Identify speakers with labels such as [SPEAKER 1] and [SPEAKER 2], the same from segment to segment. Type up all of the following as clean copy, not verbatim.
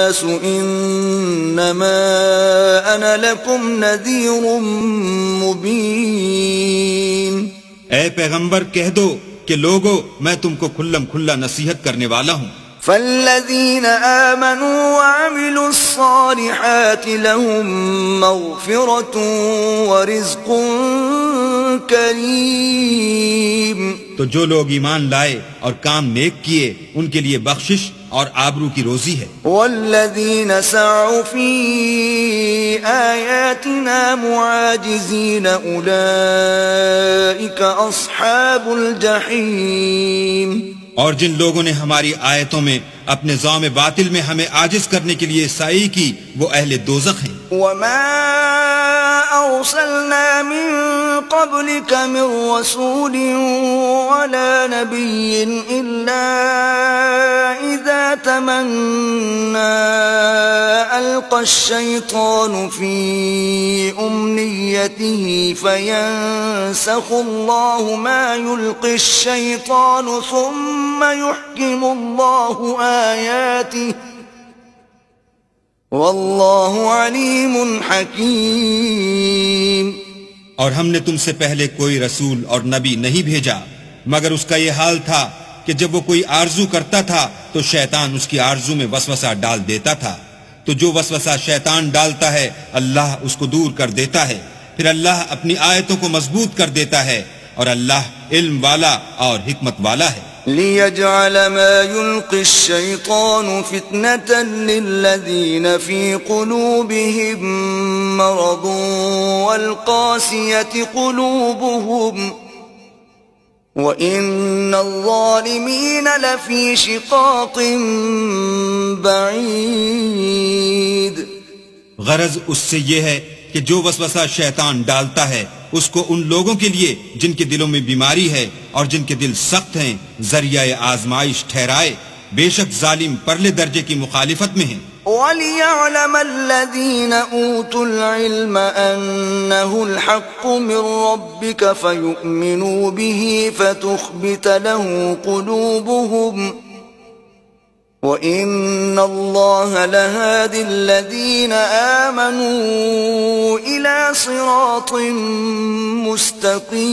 [SPEAKER 1] الناس انما انا لكم نذير مبين.
[SPEAKER 2] اے پیغمبر کہہ دو کہ لوگو میں تم کو کھلم کھلا نصیحت کرنے والا ہوں.
[SPEAKER 1] فالذين آمنوا وعملوا الصالحات لهم مغفرة ورزق کریم.
[SPEAKER 2] تو جو لوگ ایمان لائے اور کام نیک کیے ان کے لیے بخشش اور آبرو کی روزی ہے.
[SPEAKER 1] والذین سعوا فی آیاتنا معاجزین اولئک اصحاب الجحیم.
[SPEAKER 2] اور جن لوگوں نے ہماری آیتوں میں اپنے ذوم باطل میں ہمیں عاجز کرنے کے لیے سعی کی وہ اہل دوزخ ہیں.
[SPEAKER 1] وما ارسلنا من قبلك من رسول ولا نبي الا اذا تمنى القى الشيطان في امنيته فينسخ الله ما يلقي الشيطان ثم يحكم الله آياته واللہ علیم حکیم.
[SPEAKER 2] اور ہم نے تم سے پہلے کوئی رسول اور نبی نہیں بھیجا مگر اس کا یہ حال تھا کہ جب وہ کوئی آرزو کرتا تھا تو شیطان اس کی آرزو میں وسوسہ ڈال دیتا تھا. تو جو وسوسہ شیطان ڈالتا ہے اللہ اس کو دور کر دیتا ہے. پھر اللہ اپنی آیتوں کو مضبوط کر دیتا ہے اور اللہ علم والا اور حکمت والا ہے.
[SPEAKER 1] لِيَجْعَلَ مَا يُلْقِي الشَّيْطَانُ فِتْنَةً لِلَّذِينَ فِي قُلُوبِهِم مَّرَضٌ وَالْقَاسِيَةِ قُلُوبُهُمْ وَإِنَّ الظَّالِمِينَ لَفِي شِقَاقٍ بَعِيدٍ.
[SPEAKER 2] غرض اس سے یہ ہے کہ جو وسوسہ شیطان ڈالتا ہے اس کو ان لوگوں کے لیے جن کے دلوں میں بیماری ہے اور جن کے دل سخت ہیں ذریعہ آزمائش ٹھہرائے. بے شک ظالم پرلے درجے کی مخالفت میں ہیں.
[SPEAKER 1] وَلِيَعْلَمَ الَّذِينَ أُوتُوا الْعِلْمَ أَنَّهُ الْحَقُّ مِنْ رَبِّكَ فَيُؤْمِنُوا بِهِ فَتُخْبِتَ لَهُ قُلُوبُهُمْ وَإِنَّ اللَّهَ لَهَادِ الَّذِينَ آمَنُوا إِلَى صِرَاطٍ مُسْتَقِيمٍ.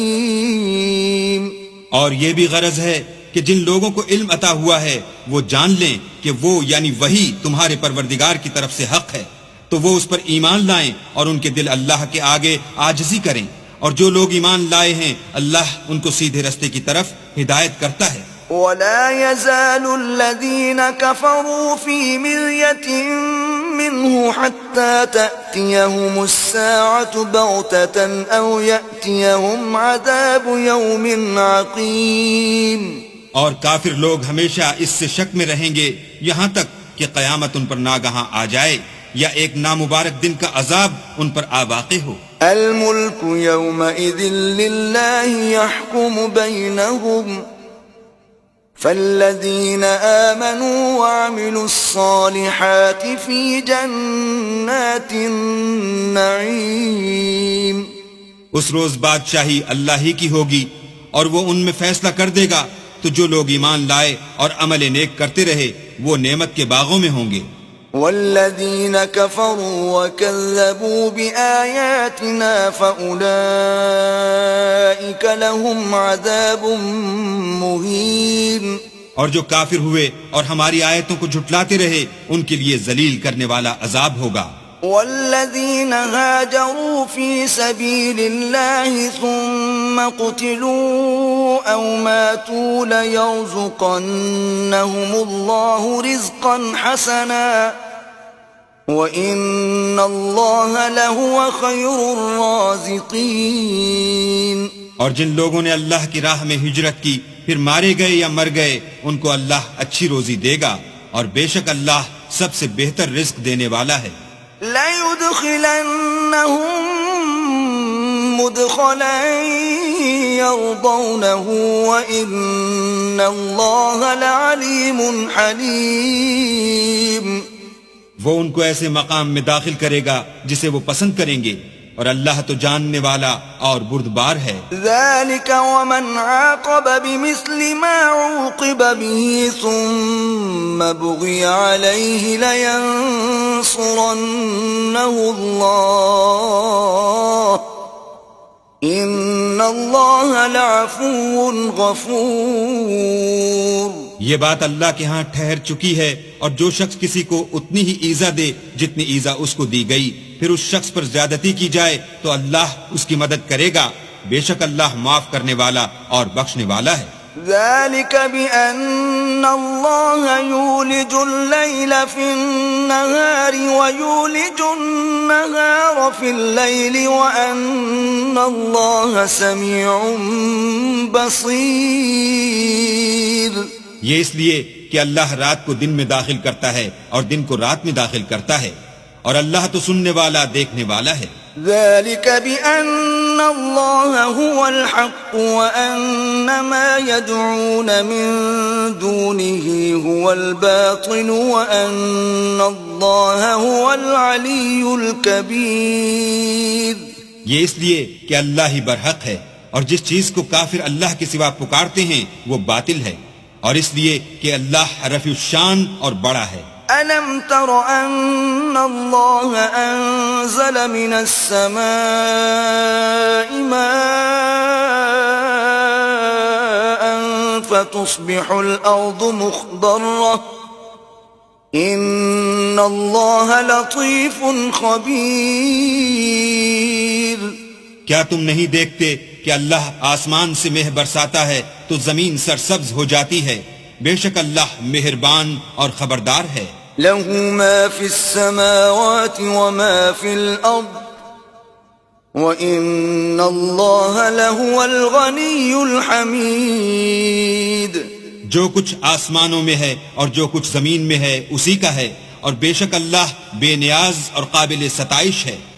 [SPEAKER 2] اور یہ بھی غرض ہے کہ جن لوگوں کو علم عطا ہوا ہے وہ جان لیں کہ وہ یعنی وہی تمہارے پروردگار کی طرف سے حق ہے تو وہ اس پر ایمان لائیں اور ان کے دل اللہ کے آگے عاجزی کریں. اور جو لوگ ایمان لائے ہیں اللہ ان کو سیدھے رستے کی طرف ہدایت کرتا ہے.
[SPEAKER 1] وَلَا يَزَالُ الَّذِينَ كَفَرُوا فِي مِرْيَةٍ مِّنْهُ حَتَّى تَأْتِيَهُمُ السَّاعَةُ بَغْتَةً أَوْ يَأْتِيَهُمْ عَذَابُ يَوْمٍ عَقِيمٍ.
[SPEAKER 2] اور کافر لوگ ہمیشہ اس سے شک میں رہیں گے یہاں تک کہ قیامت ان پر ناگہاں آ جائے یا ایک نامبارک دن کا عذاب ان پر آ واقع ہو.
[SPEAKER 1] الْمُلْكُ يَوْمَئِذٍ لِلَّهِ يَحْكُمُ بَيْنَهُمْ فالذین آمنوا وعملوا الصالحات فی جنات النعیم.
[SPEAKER 2] اس روز بادشاہی اللہ ہی کی ہوگی اور وہ ان میں فیصلہ کر دے گا تو جو لوگ ایمان لائے اور عمل نیک کرتے رہے وہ نعمت کے باغوں میں ہوں گے.
[SPEAKER 1] والذین کفروا وکذبوا بآیاتنا فأولئک لهم عذاب مہین.
[SPEAKER 2] اور جو کافر ہوئے اور ہماری آیتوں کو جھٹلاتے رہے ان کے لیے ذلیل کرنے والا عذاب ہوگا.
[SPEAKER 1] والذین هاجروا فی سبیل اللہ ثم قتلوا او ماتوا لیرزقنہم اللہ رزقا حسنا وَإِنَّ اللَّهَ لَهُوَ خَيْرُ الرَّازِقِينَ.
[SPEAKER 2] اور جن لوگوں نے اللہ کی راہ میں ہجرت کی پھر مارے گئے یا مر گئے ان کو اللہ اچھی روزی دے گا اور بے شک اللہ سب سے بہتر رزق دینے والا ہے.
[SPEAKER 1] لَيُدْخِلَنَّهُمْ مُدْخَلًا يَرْضَوْنَهُ وَإِنَّ اللَّهَ لَعَلِيمٌ حَلِيمٌ.
[SPEAKER 2] وہ ان کو ایسے مقام میں داخل کرے گا جسے وہ پسند کریں گے اور اللہ تو جاننے والا اور بردبار ہے.
[SPEAKER 1] ذلك ومن عاقب بمثل ما عوقب به ثم بغي عليه لينصرنه الله ان اللہ لعفو غفور.
[SPEAKER 2] یہ بات اللہ کے ہاں ٹھہر چکی ہے، اور جو شخص کسی کو اتنی ہی ایذا دے جتنی ایذا اس کو دی گئی، پھر اس شخص پر زیادتی کی جائے تو اللہ اس کی مدد کرے گا. بے شک اللہ معاف کرنے والا اور بخشنے والا ہے.
[SPEAKER 1] ذلك بأن الله يولج الليل في النهار ويولج النهار في الليل وأن الله سميع بصير.
[SPEAKER 2] یہ اس لیے کہ اللہ رات کو دن میں داخل کرتا ہے اور دن کو رات میں داخل کرتا ہے، اور اللہ تو سننے والا دیکھنے والا ہے.
[SPEAKER 1] ذلك بأن الله هو الحق وأن ما يدعون من دونه هو الباطل وأن الله هو العلي الكبير.
[SPEAKER 2] یہ اس لیے کہ اللہ ہی برحق ہے، اور جس چیز کو کافر اللہ کے سوا پکارتے ہیں وہ باطل ہے، اور اس لیے کہ اللہ رفیع الشان اور بڑا ہے.
[SPEAKER 1] ألم تر أن الله أنزل من السماء ماء فتصبح الأرض مخضرة إن الله لطيف خبير.
[SPEAKER 2] کیا تم نہیں دیکھتے کہ اللہ آسمان سے مہ برساتا ہے تو زمین سرسبز ہو جاتی ہے؟ بے شک اللہ مہربان اور خبردار ہے.
[SPEAKER 1] له ما في السماوات وما في الأرض وإن الله لهو الغني الحميد.
[SPEAKER 2] جو کچھ آسمانوں میں ہے اور جو کچھ زمین میں ہے اسی کا ہے، اور بے شک اللہ بے نیاز اور قابل ستائش ہے.